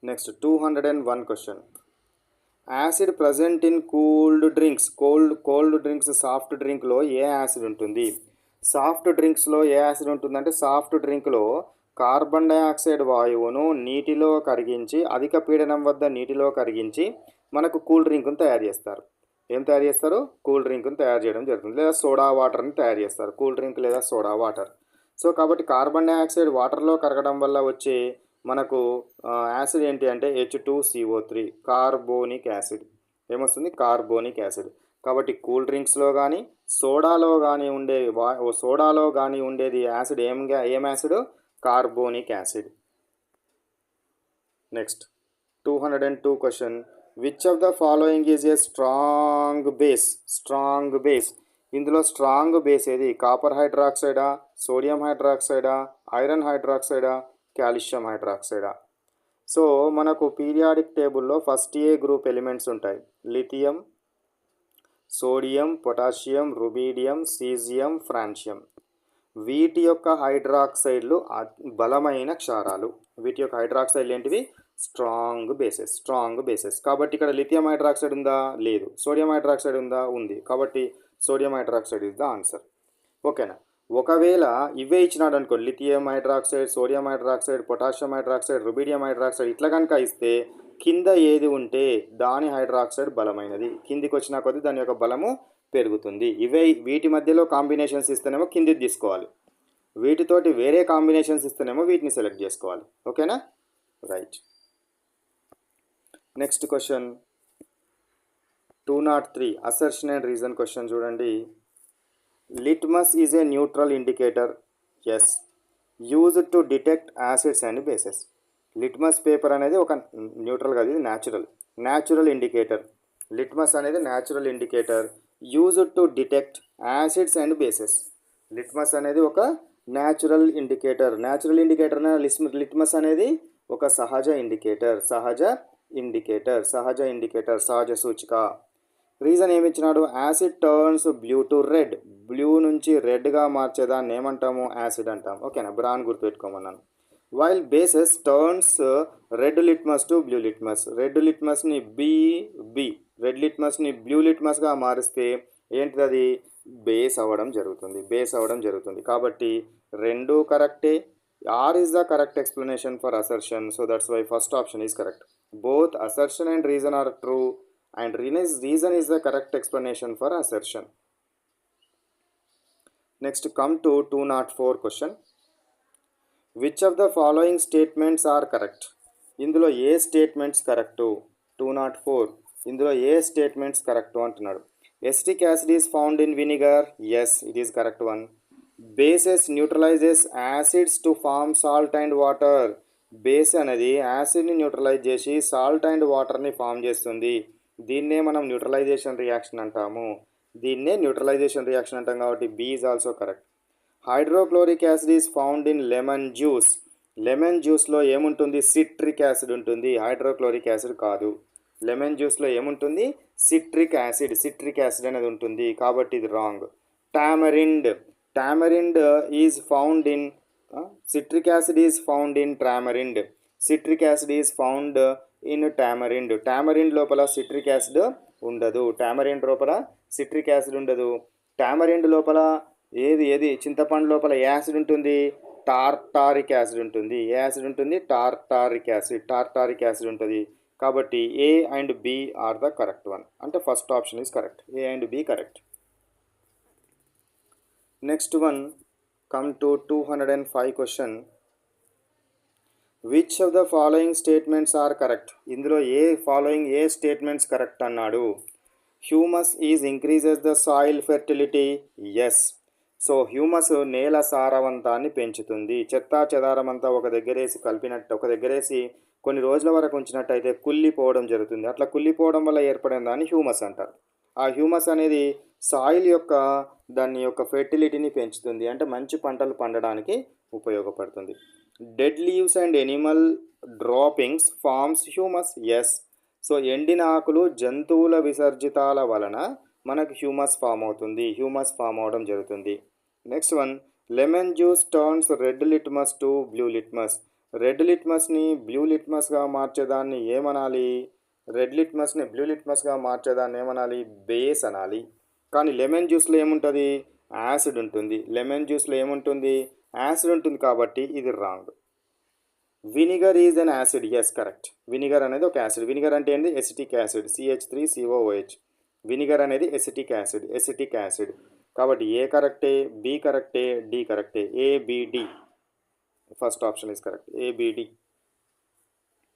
Next 201 question. Acid present in cooled drinks. Cold drinks soft డ్రింక్లో ఏ acid ఉంటుంది? Soft డ్రింక్స్లో ఏ యాసిడ్ ఉంటుందంటే సాఫ్ట్ డ్రింక్లో కార్బన్ డయాక్సైడ్ వాయువును నీటిలో కరిగించి అధిక పీడనం వద్ద నీటిలో కరిగించి మనకు కూల్ డ్రింక్ను తయారు చేస్తారు. ఏం తయారు చేస్తారు? కూల్ డ్రింక్ను తయారు చేయడం జరుగుతుంది. లేదా సోడా వాటర్ని తయారు చేస్తారు. కూల్ డ్రింక్ లేదా సోడా వాటర్. సో కాబట్టి కార్బన్ డయాక్సైడ్ వాటర్లో కరగడం వల్ల వచ్చే మనకు యాసిడ్ ఏంటి అంటే H2CO3 కార్బోనిక్ యాసిడ్. ఏమొస్తుంది? Carbonic acid. కాబట్టి కూల్ డ్రింక్స్లో కానీ సోడాలో కానీ ఉండేది యాసిడ్ ఏం acid? Carbonic acid. Next 202 question. Which of the following is a strong base. ఇందులో స్ట్రాంగ్ బేస్ ఏది? కాపర్ హైడ్రాక్సైడా, సోడియం హైడ్రాక్సైడా, ఐరన్ హైడ్రాక్సైడా, కాల్షియం హైడ్రాక్సైడా? సో మనకు పీరియాడిక్ టేబుల్లో ఫస్ట్ ఏ గ్రూప్ ఎలిమెంట్స్ ఉంటాయి. Lithium, sodium, potassium, rubidium, caesium, francium. వీటి యొక్క హైడ్రాక్సైడ్లు బలమైన క్షారాలు. వీటి యొక్క హైడ్రాక్సైడ్లు ఏంటివి? Strong bases. కాబట్టి ఇక్కడ లిథియం హైడ్రాక్సైడ్ ఉందా? లేదు. సోడియం హైడ్రాక్సైడ్ ఉందా? ఉంది. కాబట్టి sodium hydroxide is the answer. ఓకేనా? ఒకవేళ ఇవే ఇచ్చినాడు అనుకో, lithium hydroxide, sodium hydroxide, potassium hydroxide, rubidium hydroxide ఇట్లా కనుక ఇస్తే కింద ఏది ఉంటే దాని హైడ్రాక్సైడ్ బలమైనది. కిందికి వచ్చిన కొద్దీ దాని యొక్క బలము పెరుగుతుంది. వీటి మధ్యలో కాంబినేషన్స్ ఇస్తేనేమో కిందికి తీసుకోవాలి. వీటితోటి వేరే కాంబినేషన్స్ ఇస్తేనేమో వీటిని సెలెక్ట్ చేసుకోవాలి. ఓకేనా? Right. Next question 203 assertion and reason question చూడండి. Litmus is a neutral indicator. Yes. Used to detect acids and bases. Litmus paper అనేది ఒక న్యూట్రల్ కాదు, ఇది న్యాచురల్ ఇండికేటర్. లిట్మస్ అనేది natural indicator used to detect acids and bases. Litmus అనేది ఒక natural indicator. Litmus అనేది ఒక సహజ సూచిక. రీజన్ ఏమి ఇచ్చినాడు? Acid turns blue to red. Blue నుంచి రెడ్గా మార్చేదాన్ని ఏమంటాము? యాసిడ్ అంటాం. ఓకేనా? బ్రాన్ గుర్తుపెట్టుకోమన్నాను. While bases turns red litmus to blue litmus. Red లిట్మస్ని బ్లూ లిట్మస్గా మారిస్తే ఏంటిది? అది బేస్ అవ్వడం జరుగుతుంది. కాబట్టి రెండు కరెక్టే. R is the correct explanation for assertion. So that's why first option is correct. Both assertion and reason are true and reason is the correct explanation for assertion. Next come to 204 question. Which of the following statements are correct? ఇందులో ఏ statements correct? 204 ఇందులో ఏ statements correct అంటున్నాడు. Acetic acid is found in vinegar. Yes, it is correct one. Bases neutralizes acids to form salt and water. Base అనేది యాసిడ్ని neutralize చేసి salt and వాటర్ని form చేస్తుంది. దీన్నే మనం న్యూట్రలైజేషన్ రియాక్షన్ అంటాము. కాబట్టి B is also correct. Hydrochloric acid is found in lemon juice. Lemon జ్యూస్లో ఏముంటుంది? సిట్రిక్ యాసిడ్ ఉంటుంది, హైడ్రోక్లోరిక్ యాసిడ్ కాదు. లెమన్ జ్యూస్లో ఏముంటుంది? సిట్రిక్ యాసిడ్ అనేది ఉంటుంది. కాబట్టి ఇది wrong. Tamarind is found in citric acid is found in tamarind. Citric acid is found in tamarind లోపల సిట్రిక్ యాసిడ్ ఉండదు. టామరిండ్ లోపల ఏది చింతపండు లోపల ఏ యాసిడ్ ఉంటుంది? టార్టారిక్ యాసిడ్ ఉంటుంది. ఏ యాసిడ్ ఉంటుంది? టార్టారిక్ యాసిడ్ ఉంటుంది. కాబట్టి A and B are the correct one. అంటే first option is correct. A and B correct. Next one come to 205 question. Which of the following statements are correct? ఇందులో ఏ statements correct అన్నాడు. Humus is increases the soil fertility. Yes. So humus నేల సారవంతాన్ని పెంచుతుంది. చెత్తా చెదారం అంతా ఒక దగ్గరేసి కొన్ని రోజుల వరకు ఉంచినట్టయితే కుళ్ళిపోవడం జరుగుతుంది. అట్లా కుళ్ళిపోవడం వల్ల ఏర్పడిన దాన్ని హ్యూమస్ అంటారు. ఆ హ్యూమస్ అనేది సాయిల్ యొక్క దాని యొక్క ఫెర్టిలిటీని పెంచుతుంది. అంటే మంచి పంటలు పండడానికి ఉపయోగపడుతుంది. Dead leaves and animal droppings forms humus. Yes. So ఎండిన ఆకులు జంతువుల విసర్జితాల వలన మనకు హ్యూమస్ ఫామ్ అవడం జరుగుతుంది. Next one, lemon juice turns red litmus to blue litmus. Red లిట్మస్ని బ్లూ లిట్మస్గా మార్చేదాన్ని ఏమనాలి? రెడ్ లిట్మస్ని బ్లూ లిట్మస్గా మార్చేదాన్ని ఏమనాలి? బేస్ అనాలి. కానీ లెమన్ జ్యూస్లో ఏముంటుంది? యాసిడ్ ఉంటుంది. లెమన్ జ్యూస్లో ఏముంటుంది? యాసిడ్ ఉంటుంది కాబట్టి ఇది wrong. Vinegar is an acid. Yes, correct. Vinegar అనేది ఒక యాసిడ్. వినిగర్ అంటే ఏంటి? Acetic acid, CH3COOH. వినిగర్ అనేది ఎసిటిక్ యాసిడ్. కాబట్టి ఏ కరెక్టే, బి కరెక్టే, డి కరెక్టే. ABD. First option is correct. ABD.